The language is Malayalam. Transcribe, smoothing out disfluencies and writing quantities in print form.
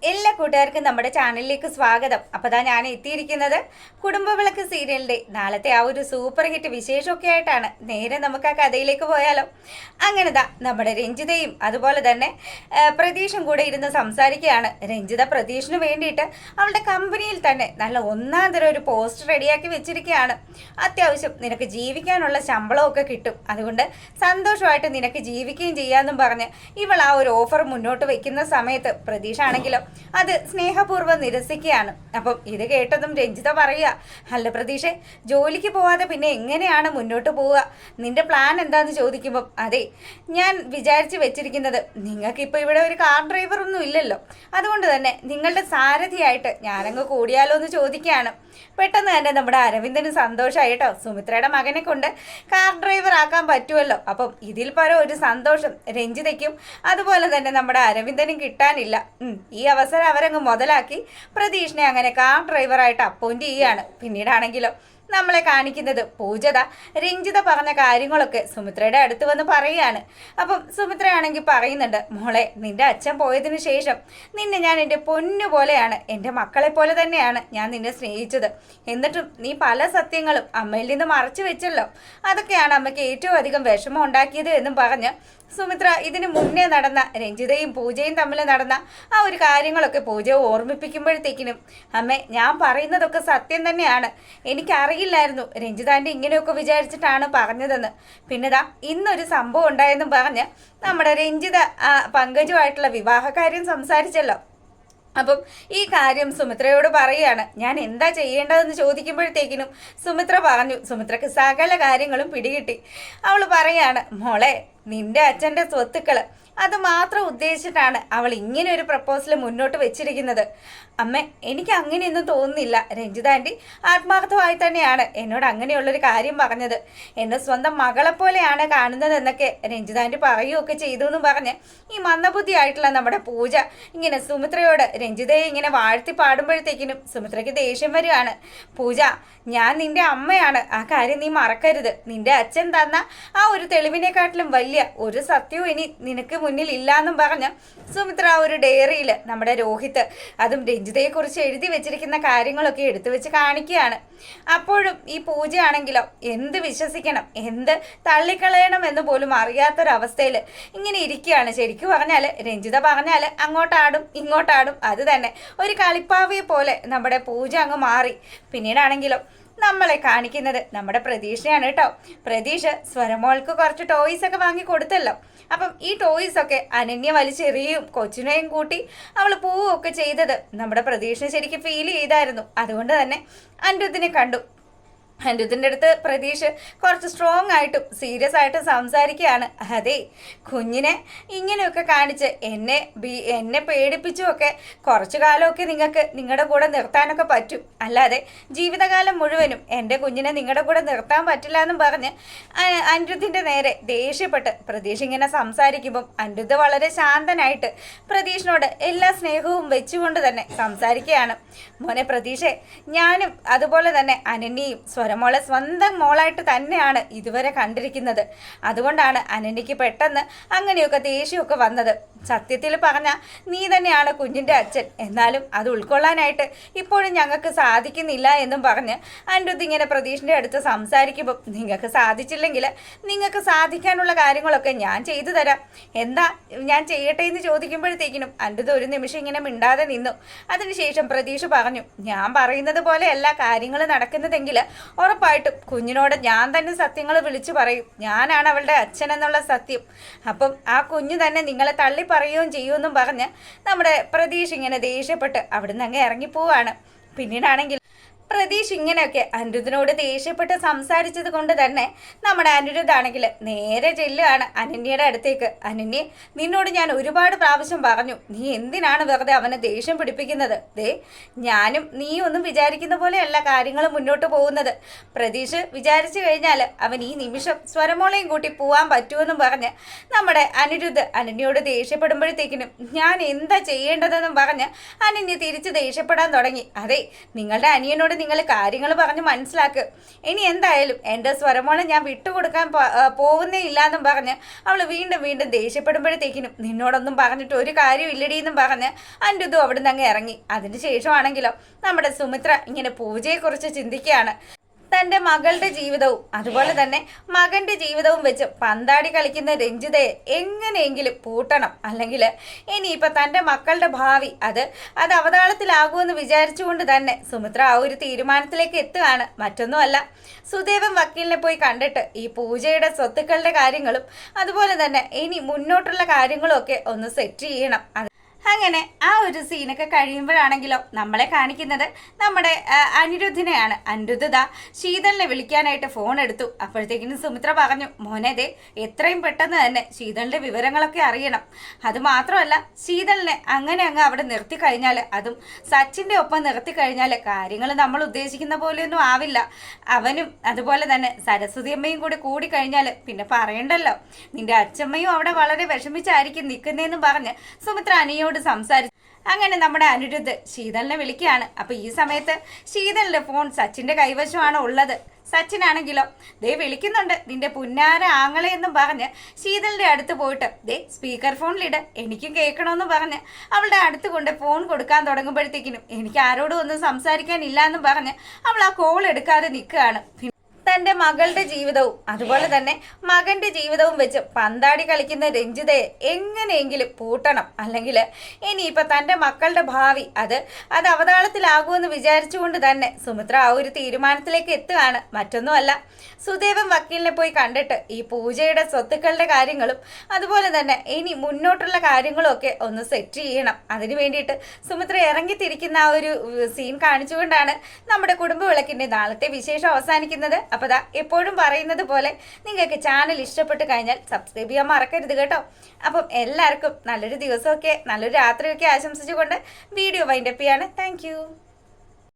എല്ലാ കൂട്ടുകാർക്കും നമ്മുടെ ചാനലിലേക്ക് സ്വാഗതം. അപ്പോൾ ദാ ഞാൻ എത്തിയിരിക്കുന്നത് കുടുംബവിളക്ക് സീരിയലിൻ്റെ നാളത്തെ ആ ഒരു സൂപ്പർ ഹിറ്റ് വിശേഷമൊക്കെ ആയിട്ടാണ്. നേരെ നമുക്ക് ആ കഥയിലേക്ക് പോയാലോ. അങ്ങനെ ദാ നമ്മുടെ രഞ്ജിതയും അതുപോലെ തന്നെ പ്രതീഷും കൂടെ ഇരുന്ന് സംസാരിക്കുകയാണ്. രഞ്ജിത പ്രതീഷിന് വേണ്ടിയിട്ട് അവളുടെ കമ്പനിയിൽ തന്നെ നല്ല ഒന്നാം തരം ഒരു പോസ്റ്റ് റെഡിയാക്കി വെച്ചിരിക്കുകയാണ്. അത്യാവശ്യം നിനക്ക് ജീവിക്കാനുള്ള ശമ്പളമൊക്കെ കിട്ടും, അതുകൊണ്ട് സന്തോഷമായിട്ട് നിനക്ക് ജീവിക്കുകയും ചെയ്യാമെന്നും പറഞ്ഞ് ഇവൾ ആ ഒരു ഓഫർ മുന്നോട്ട് വയ്ക്കുന്ന സമയത്ത് പ്രതീഷ് ആണെങ്കിലോ അത് സ്നേഹപൂർവ്വം നിരസിക്കുകയാണ്. അപ്പം ഇത് കേട്ടതും രഞ്ജിത പറയുക, അല്ല പ്രതീഷേ, ജോലിക്ക് പോവാതെ പിന്നെ എങ്ങനെയാണ് മുന്നോട്ട് പോവുക? നിന്റെ പ്ലാൻ എന്താന്ന് ചോദിക്കുമ്പം അതെ, ഞാൻ വിചാരിച്ച് വെച്ചിരിക്കുന്നത് നിങ്ങൾക്കിപ്പോൾ ഇവിടെ ഒരു കാർ ഡ്രൈവർ ഒന്നും ഇല്ലല്ലോ, അതുകൊണ്ട് തന്നെ നിങ്ങളുടെ സാരഥിയായിട്ട് ഞാനങ്ങ് കൂടിയാലോ എന്ന് ചോദിക്കുകയാണ്. പെട്ടെന്ന് തന്നെ നമ്മുടെ അരവിന്ദന് സന്തോഷമായി കേട്ടോ. സുമിത്രയുടെ മകനെ കൊണ്ട് കാർ ഡ്രൈവർ ആക്കാൻ പറ്റുമല്ലോ. അപ്പം ഇതിൽ പരം ഒരു സന്തോഷം രഞ്ജിതയ്ക്കും അതുപോലെ തന്നെ നമ്മുടെ അരവിന്ദനും കിട്ടാനില്ല. ഈ അവസരം അവരങ്ങ് മുതലാക്കി പ്രതീഷിനെ അങ്ങനെ കാർ ഡ്രൈവറായിട്ട് അപ്പോയിന്റ് ചെയ്യുകയാണ്. പിന്നീടാണെങ്കിലോ നമ്മളെ കാണിക്കുന്നത് പൂജത രഞ്ജിത പറഞ്ഞ കാര്യങ്ങളൊക്കെ സുമിത്രയുടെ അടുത്ത് വന്ന് പറയുകയാണ്. അപ്പം സുമിത്രയാണെങ്കിൽ പറയുന്നുണ്ട്, മോളെ, നിന്റെ അച്ഛൻ പോയതിനു ശേഷം നിന്നെ ഞാൻ എൻ്റെ പൊന്നു പോലെയാണ്, എൻ്റെ മക്കളെ പോലെ തന്നെയാണ് ഞാൻ നിന്നെ സ്നേഹിച്ചത്. എന്നിട്ടും നീ പല സത്യങ്ങളും അമ്മയിൽ നിന്ന് മറച്ചു വെച്ചല്ലോ, അതൊക്കെയാണ് അമ്മയ്ക്ക് ഏറ്റവും അധികം വിഷമം ഉണ്ടാക്കിയത് എന്നും പറഞ്ഞ് സുമിത്ര ഇതിന് മുന്നേ നടന്ന രഞ്ജിതയും പൂജയും തമ്മിൽ നടന്ന ആ ഒരു കാര്യങ്ങളൊക്കെ പൂജയെ ഓർമ്മിപ്പിക്കുമ്പോഴത്തേക്കിനും, അമ്മേ, ഞാൻ പറയുന്നതൊക്കെ സത്യം തന്നെയാണ്, എനിക്കറിയില്ലായിരുന്നു രഞ്ജിതാൻ്റെ ഇങ്ങനെയൊക്കെ വിചാരിച്ചിട്ടാണ് പറഞ്ഞതെന്ന്. പിന്നെതാ ഇന്നൊരു സംഭവം ഉണ്ടായെന്നും പറഞ്ഞ് നമ്മുടെ രഞ്ജിത പങ്കജുമായിട്ടുള്ള വിവാഹകാര്യം സംസാരിച്ചല്ലോ. അപ്പം ഈ കാര്യം സുമിത്രയോട് പറയുകയാണ്. ഞാൻ എന്താ ചെയ്യേണ്ടതെന്ന് ചോദിക്കുമ്പോഴത്തേക്കിനും സുമിത്ര പറഞ്ഞു, സുമിത്രക്ക് സകല കാര്യങ്ങളും പിടികിട്ടി. അവൾ പറയാണ്, മോളെ, നിന്റെ അച്ഛൻ്റെ സ്വത്തുക്കൾ അത് മാത്രം ഉദ്ദേശിച്ചിട്ടാണ് അവൾ ഇങ്ങനെ ഒരു പ്രപ്പോസൽ മുന്നോട്ട് വെച്ചിരിക്കുന്നത്. അമ്മ, എനിക്ക് അങ്ങനെയൊന്നും തോന്നുന്നില്ല. രഞ്ജിത ആൻറ്റി ആത്മാർത്ഥമായി തന്നെയാണ് എന്നോട് അങ്ങനെയുള്ളൊരു കാര്യം പറഞ്ഞത്. എന്നെ സ്വന്തം മകളെപ്പോലെയാണ് കാണുന്നതെന്നൊക്കെ രഞ്ജിത ആൻറ്റി പറയുകയൊക്കെ ചെയ്തു എന്ന് പറഞ്ഞ് ഈ മന്ദബുദ്ധിയായിട്ടുള്ള നമ്മുടെ പൂജ ഇങ്ങനെ സുമിത്രയോട് രഞ്ജിതയെ ഇങ്ങനെ വാഴ്ത്തി പാടുമ്പോഴത്തേക്കിനും സുമിത്രയ്ക്ക് ദേഷ്യം വരികയാണ്. പൂജ, ഞാൻ നിന്റെ അമ്മയാണ്, ആ കാര്യം നീ മറക്കരുത്. നിന്റെ അച്ഛൻ തന്ന ആ ഒരു തെളിവിനെക്കാട്ടിലും വലിയ ഒരു സത്യവും ഇനി നിനക്ക് മുന്നിൽ ഇല്ലാന്നും പറഞ്ഞ് സുമിത്ര ആ ഒരു ഡയറിയിൽ നമ്മുടെ രോഹിത് അതും രഞ്ജിതയെക്കുറിച്ച് എഴുതി വെച്ചിരിക്കുന്ന കാര്യങ്ങളൊക്കെ എടുത്തു വെച്ച് കാണിക്കുകയാണ്. അപ്പോഴും ഈ പൂജയാണെങ്കിലോ എന്ത് വിശ്വസിക്കണം, എന്ത് തള്ളിക്കളയണം എന്ന് പോലും അറിയാത്തൊരവസ്ഥയിൽ ഇങ്ങനെ ഇരിക്കുകയാണ്. ശരിക്കും പറഞ്ഞാൽ രഞ്ജിത പറഞ്ഞാൽ അങ്ങോട്ടാടും ഇങ്ങോട്ടാടും, അത് തന്നെ ഒരു കളിപ്പാവയെ പോലെ നമ്മുടെ പൂജ അങ്ങ് മാറി. പിന്നീടാണെങ്കിലോ നമ്മളെ കാണിക്കുന്നത് നമ്മുടെ പ്രതീക്ഷയാണ് കേട്ടോ. പ്രതീക്ഷ സ്വരമോൾക്ക് കുറച്ച് ടോയ്സ് ഒക്കെ വാങ്ങി കൊടുത്തല്ലോ. അപ്പം ഈ ടോയ്സൊക്കെ അനന്യ വലിച്ചെറിയും കൊച്ചിനെയും കൂട്ടി അവൾ പോവുകയൊക്കെ ചെയ്തത് നമ്മുടെ പ്രതീക്ഷ ശരിക്കും ഫീൽ ചെയ്തായിരുന്നു. അതുകൊണ്ട് തന്നെ അനിരുദ്ധിനെ കണ്ടു. അനിരുദ്ധിൻ്റെ അടുത്ത് പ്രതീഷ് കുറച്ച് സ്ട്രോങ് ആയിട്ടും സീരിയസ് ആയിട്ടും സംസാരിക്കുകയാണ്. അതെ, കുഞ്ഞിനെ ഇങ്ങനെയൊക്കെ കാണിച്ച് എന്നെ പേടിപ്പിച്ചുമൊക്കെ കുറച്ചു കാലമൊക്കെ നിങ്ങൾക്ക് നിങ്ങളുടെ കൂടെ നിർത്താനൊക്കെ പറ്റും, അല്ലാതെ ജീവിതകാലം മുഴുവനും എൻ്റെ കുഞ്ഞിനെ നിങ്ങളുടെ കൂടെ നിർത്താൻ പറ്റില്ല എന്നും പറഞ്ഞ് അനിരുദ്ധിൻ്റെ നേരെ ദേഷ്യപ്പെട്ട് പ്രതീഷ് ഇങ്ങനെ സംസാരിക്കുമ്പം അനിരുദ്ധ് വളരെ ശാന്തനായിട്ട് പ്രതീഷിനോട് എല്ലാ സ്നേഹവും വെച്ചുകൊണ്ട് തന്നെ സംസാരിക്കുകയാണ്. മോനെ പ്രതീഷേ, ഞാനും അതുപോലെ തന്നെ അനന്യയും സ്വരമോളെ സ്വന്തം മോളായിട്ട് തന്നെയാണ് ഇതുവരെ കണ്ടിരിക്കുന്നത്. അതുകൊണ്ടാണ് അനന്യയ്ക്ക് പെട്ടെന്ന് അങ്ങനെയൊക്കെ ദേഷ്യമൊക്കെ വന്നത്. സത്യത്തിൽ പറഞ്ഞാൽ നീ തന്നെയാണ് കുഞ്ഞിൻ്റെ അച്ഛൻ, എന്നാലും അത് ഉൾക്കൊള്ളാനായിട്ട് ഇപ്പോഴും ഞങ്ങൾക്ക് സാധിക്കുന്നില്ല എന്നും പറഞ്ഞ് അനിരുദ്ധ് ഇങ്ങനെ പ്രതീഷിൻ്റെ അടുത്ത് സംസാരിക്കുമ്പോൾ, നിങ്ങൾക്ക് സാധിച്ചില്ലെങ്കിൽ നിങ്ങൾക്ക് സാധിക്കാനുള്ള കാര്യങ്ങളൊക്കെ ഞാൻ ചെയ്തു തരാം, എന്താ ഞാൻ ചെയ്യട്ടെ എന്ന് ചോദിക്കുമ്പോഴത്തേക്കിനും അനിരുദ്ധ് ഒരു നിമിഷം ഇങ്ങനെ മിണ്ടാതെ നിന്നു. അതിനുശേഷം പ്രതീഷ് പറഞ്ഞു, ഞാൻ പറയുന്നത് പോലെ എല്ലാ കാര്യങ്ങളും നടക്കുന്നതെങ്കിൽ ഉറപ്പായിട്ടും കുഞ്ഞിനോട് ഞാൻ തന്നെ സത്യങ്ങൾ വിളിച്ചു പറയും, ഞാനാണ് അവളുടെ അച്ഛൻ എന്നുള്ള സത്യം. അപ്പം ആ കുഞ്ഞ് തന്നെ നിങ്ങളെ തള്ളി പറയുകയും ചെയ്യുമെന്നും പറഞ്ഞ് നമ്മുടെ പ്രതീഷ് ഇങ്ങനെ ദേഷ്യപ്പെട്ട് അവിടുന്ന് അങ്ങ് ഇറങ്ങിപ്പോവാണ്. പിന്നീടാണെങ്കിൽ പ്രതീഷ് ഇങ്ങനെയൊക്കെ അനിരുദ്ധിനോട് ദേഷ്യപ്പെട്ട് സംസാരിച്ചത് കൊണ്ട് തന്നെ നമ്മുടെ അനിരുദ്ധാണെങ്കിൽ നേരെ ചെല്ലുകയാണ് അനന്യയുടെ അടുത്തേക്ക്. അനന്യെ, നിന്നോട് ഞാൻ ഒരുപാട് പ്രാവശ്യം പറഞ്ഞു, നീ എന്തിനാണ് വെറുതെ അവനെ ദേഷ്യം പിടിപ്പിക്കുന്നത്? ദേ, ഞാനും നീ ഒന്നും വിചാരിക്കുന്ന പോലെയല്ല കാര്യങ്ങൾ മുന്നോട്ട് പോകുന്നത്. പ്രതീഷ് വിചാരിച്ചു കഴിഞ്ഞാൽ അവൻ ഈ നിമിഷം സ്വരമോളയും കൂട്ടി പോവാൻ പറ്റുമെന്നും പറഞ്ഞ് നമ്മുടെ അനിരുദ്ധ് അനന്യയോട് ദേഷ്യപ്പെടുമ്പോഴത്തേക്കിനും ഞാൻ എന്താ ചെയ്യേണ്ടതെന്നും പറഞ്ഞ് അനന്യ തിരിച്ച് ദേഷ്യപ്പെടാൻ തുടങ്ങി. അതെ, നിങ്ങളുടെ അനിയനോട് നിങ്ങൾ കാര്യങ്ങൾ പറഞ്ഞ് മനസ്സിലാക്കുക. ഇനി എന്തായാലും എൻ്റെ സ്വരമോളെ ഞാൻ വിട്ടുകൊടുക്കാൻ പോകുന്നേ ഇല്ലാന്നും പറഞ്ഞ് അവൾ വീണ്ടും വീണ്ടും ദേഷ്യപ്പെടുമ്പോഴത്തേക്കിനും നിന്നോടൊന്നും പറഞ്ഞിട്ട് ഒരു കാര്യം ഇല്ലടിയെന്നും പറഞ്ഞ് അനിരുദ്ധും അവിടെ നിന്ന് അങ്ങ് ഇറങ്ങി. അതിന് ശേഷമാണെങ്കിലോ നമ്മുടെ സുമിത്ര ഇങ്ങനെ പൂജയെക്കുറിച്ച് ചിന്തിക്കുകയാണ്. തൻ്റെ മകളുടെ ജീവിതവും അതുപോലെ തന്നെ മകൻ്റെ ജീവിതവും വെച്ച് പന്താടി കളിക്കുന്ന രഞ്ജിതയെ എങ്ങനെയെങ്കിലും പൂട്ടണം, അല്ലെങ്കിൽ ഇനിയിപ്പോൾ തൻ്റെ മക്കളുടെ ഭാവി അത് അവതാളത്തിലാകുമെന്ന് വിചാരിച്ചുകൊണ്ട് തന്നെ സുമിത്ര ആ ഒരു തീരുമാനത്തിലേക്ക് എത്തുകയാണ്. മറ്റൊന്നുമല്ല, സുദേവൻ വക്കീലിനെ പോയി കണ്ടിട്ട് ഈ പൂജയുടെ സ്വത്തുക്കളുടെ കാര്യങ്ങളും അതുപോലെ തന്നെ ഇനി മുന്നോട്ടുള്ള കാര്യങ്ങളും ഒക്കെ ഒന്ന് സെറ്റ് ചെയ്യണം. അങ്ങനെ ആ ഒരു സീനൊക്കെ കഴിയുമ്പോഴാണെങ്കിലോ നമ്മളെ കാണിക്കുന്നത് നമ്മുടെ അനിരുദ്ധിനെയാണ്. അനിരുദ്ധ ശീതളിനെ വിളിക്കാനായിട്ട് ഫോൺ എടുത്തു. അപ്പോഴത്തേക്കിനും സുമിത്ര പറഞ്ഞു, മോനെ എത്രയും പെട്ടെന്ന് തന്നെ ശീതളിൻ്റെ വിവരങ്ങളൊക്കെ അറിയണം. അതുമാത്രമല്ല, ശീതളിനെ അങ്ങനെ അങ്ങ് അവിടെ നിർത്തി കഴിഞ്ഞാൽ, അതും സച്ചിൻ്റെ ഒപ്പം നിർത്തി കഴിഞ്ഞാൽ കാര്യങ്ങൾ നമ്മൾ ഉദ്ദേശിക്കുന്ന പോലെയൊന്നും ആവില്ല. അവനും അതുപോലെ തന്നെ സരസ്വതി അമ്മയും കൂടി കഴിഞ്ഞാൽ പിന്നെ പറയണ്ടല്ലോ, നിന്റെ അച്ഛമ്മയും അവിടെ വളരെ വിഷമിച്ചായിരിക്കും നിൽക്കുന്നതെന്നും പറഞ്ഞ് സുമിത്ര അനിയോട് സംസാരിച്ചു. അങ്ങനെ നമ്മുടെ അനിരുദ്ധ് ശീതളിനെ വിളിക്കുകയാണ്. അപ്പോൾ ഈ സമയത്ത് ശീതളിൻ്റെ ഫോൺ സച്ചിൻ്റെ കൈവശമാണ് ഉള്ളത്. സച്ചിനാണെങ്കിലോ വിളിക്കുന്നുണ്ട്, നിന്റെ പുന്നാര ആങ്ങളെ എന്നും പറഞ്ഞ് ശീതളിൻ്റെ അടുത്ത് പോയിട്ട് സ്പീക്കർ ഫോണിലിട്, എനിക്കും കേൾക്കണമെന്ന് പറഞ്ഞ് അവളുടെ അടുത്ത് കൊണ്ട് ഫോൺ കൊടുക്കാൻ തുടങ്ങുമ്പോഴത്തേക്കിനും എനിക്ക് ആരോടും ഒന്നും സംസാരിക്കാനില്ല എന്നും പറഞ്ഞ് അവൾ ആ കോൾ എടുക്കാതെ നിൽക്കുകയാണ്. തൻ്റെ മകളുടെ ജീവിതവും അതുപോലെ തന്നെ മകൻ്റെ ജീവിതവും വെച്ച് പന്താടി കളിക്കുന്ന രഞ്ജിതയെ എങ്ങനെയെങ്കിലും പൂട്ടണം, അല്ലെങ്കിൽ ഇനിയിപ്പോൾ തൻ്റെ മക്കളുടെ ഭാവി അത് അവതാളത്തിലാകുമെന്ന് വിചാരിച്ചുകൊണ്ട് തന്നെ സുമിത്ര ആ ഒരു തീരുമാനത്തിലേക്ക് എത്തുകയാണ്. മറ്റൊന്നുമല്ല, സുദേവൻ വക്കീലിനെ പോയി കണ്ടിട്ട് ഈ പൂജയുടെ സ്വത്തുക്കളുടെ കാര്യങ്ങളും അതുപോലെ തന്നെ ഇനി മുന്നോട്ടുള്ള കാര്യങ്ങളും ഒക്കെ ഒന്ന് സെറ്റ് ചെയ്യണം. അതിന് വേണ്ടിയിട്ട് സുമിത്ര ഇറങ്ങിത്തിരിക്കുന്ന ആ ഒരു സീൻ കാണിച്ചുകൊണ്ടാണ് നമ്മുടെ കുടുംബവിളക്കിൻ്റെ നാളത്തെ വിശേഷം അവസാനിക്കുന്നത്. അപ്പോൾ എപ്പോഴും പറയുന്നത് പോലെ നിങ്ങൾക്ക് ചാനൽ ഇഷ്ടപ്പെട്ട് കഴിഞ്ഞാൽ സബ്സ്ക്രൈബ് ചെയ്യാൻ മറക്കരുത് കേട്ടോ. അപ്പം എല്ലാവർക്കും നല്ലൊരു ദിവസമൊക്കെ നല്ലൊരു രാത്രിയൊക്കെ ആശംസിച്ചുകൊണ്ട് വീഡിയോ വൈൻഡപ്പ് ചെയ്യാണ്. താങ്ക്